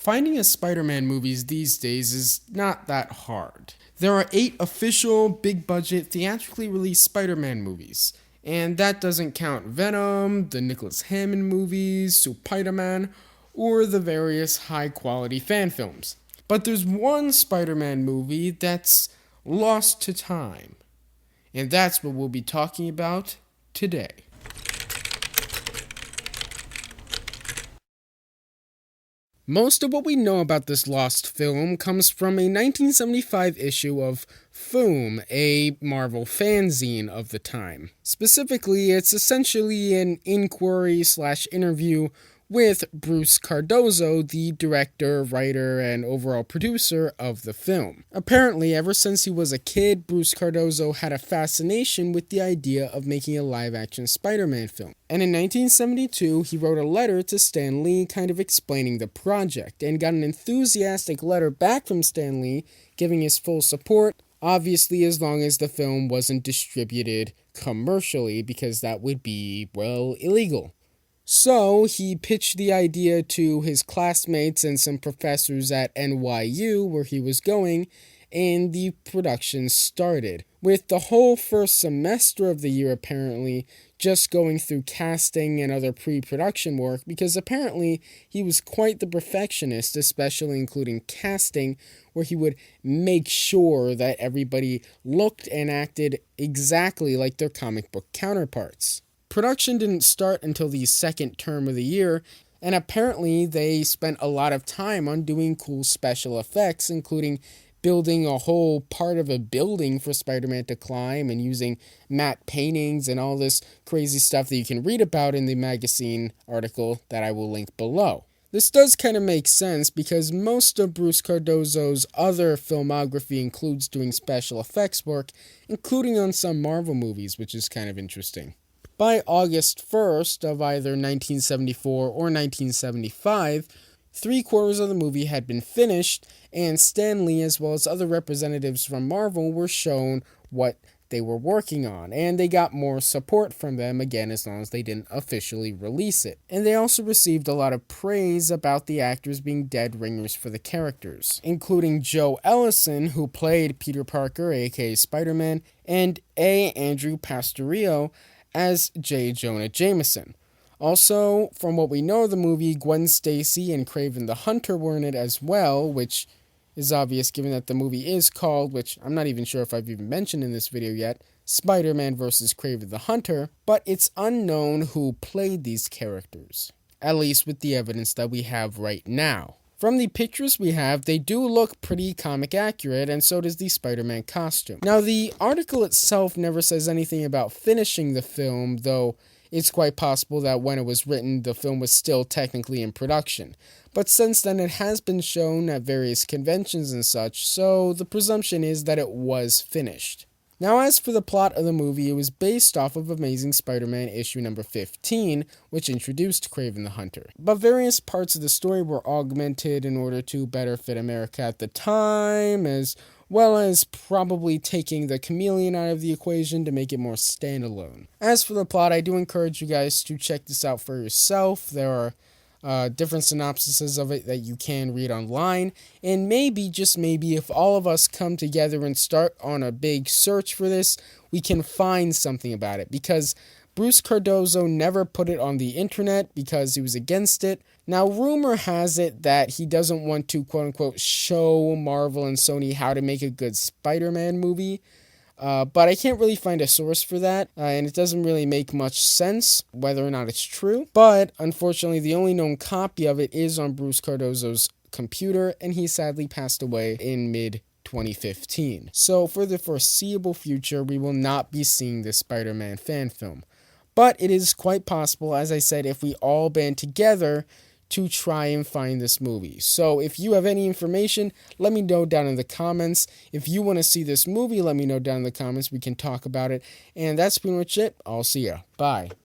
Finding a Spider-Man movies these days is not that hard. There are 8 official, big-budget, theatrically released Spider-Man movies. And that doesn't count Venom, the Nicholas Hammond movies, Spider-Man, or the various high-quality fan films. But there's one Spider-Man movie that's lost to time. And that's what we'll be talking about today. Most of what we know about this lost film comes from a 1975 issue of Foom, a Marvel fanzine of the time. Specifically, it's essentially an inquiry/interview with Bruce Cardozo, the director, writer, and overall producer of the film. Apparently, ever since he was a kid, Bruce Cardozo had a fascination with the idea of making a live-action Spider-Man film. And in 1972, he wrote a letter to Stan Lee kind of explaining the project, and got an enthusiastic letter back from Stan Lee, giving his full support, obviously as long as the film wasn't distributed commercially, because that would be, well, illegal. So he pitched the idea to his classmates and some professors at NYU where he was going, and the production started, with the whole first semester of the year apparently just going through casting and other pre-production work, because apparently he was quite the perfectionist, especially including casting, where he would make sure that everybody looked and acted exactly like their comic book counterparts. Production didn't start until the second term of the year, and apparently they spent a lot of time on doing cool special effects, including building a whole part of a building for Spider-Man to climb and using matte paintings and all this crazy stuff that you can read about in the magazine article that I will link below. This does kind of make sense because most of Bruce Cardozo's other filmography includes doing special effects work, including on some Marvel movies, which is kind of interesting. By August 1st of either 1974 or 1975, 3/4 of the movie had been finished, and Stan Lee as well as other representatives from Marvel were shown what they were working on, and they got more support from them, again, as long as they didn't officially release it. And they also received a lot of praise about the actors being dead ringers for the characters, including Joe Ellison, who played Peter Parker, aka Spider-Man, and A. Andrew Pastorio as J. Jonah Jameson. Also, from what we know of the movie, Gwen Stacy and Kraven the Hunter were in it as well, which is obvious given that the movie is called, which I'm not even sure if I've even mentioned in this video yet, Spider-Man vs. Kraven the Hunter, but it's unknown who played these characters, at least with the evidence that we have right now. From the pictures we have, they do look pretty comic accurate, and so does the Spider-Man costume. Now, the article itself never says anything about finishing the film, though it's quite possible that when it was written, the film was still technically in production. But since then, it has been shown at various conventions and such, so the presumption is that it was finished. Now, as for the plot of the movie, it was based off of Amazing Spider-Man issue number 15, which introduced Kraven the Hunter. But various parts of the story were augmented in order to better fit America at the time, as well as probably taking the chameleon out of the equation to make it more standalone. As for the plot, I do encourage you guys to check this out for yourself. There are different synopsises of it that you can read online, and maybe, just maybe, if all of us come together and start on a big search for this, we can find something about it, because Bruce Cardozo never put it on the internet because he was against it. Now, rumor has it that he doesn't want to, quote-unquote, show Marvel and Sony how to make a good Spider-Man movie, but I can't really find a source for that, and it doesn't really make much sense whether or not it's true. But unfortunately, the only known copy of it is on Bruce Cardozo's computer, and he sadly passed away in mid-2015. So for the foreseeable future, we will not be seeing this Spider-Man fan film. But it is quite possible, as I said, if we all band together to try and find this movie. So if you have any information, let me know down in the comments. If you want to see this movie, let me know down in the comments. We can talk about it. And that's pretty much it. I'll see ya. Bye.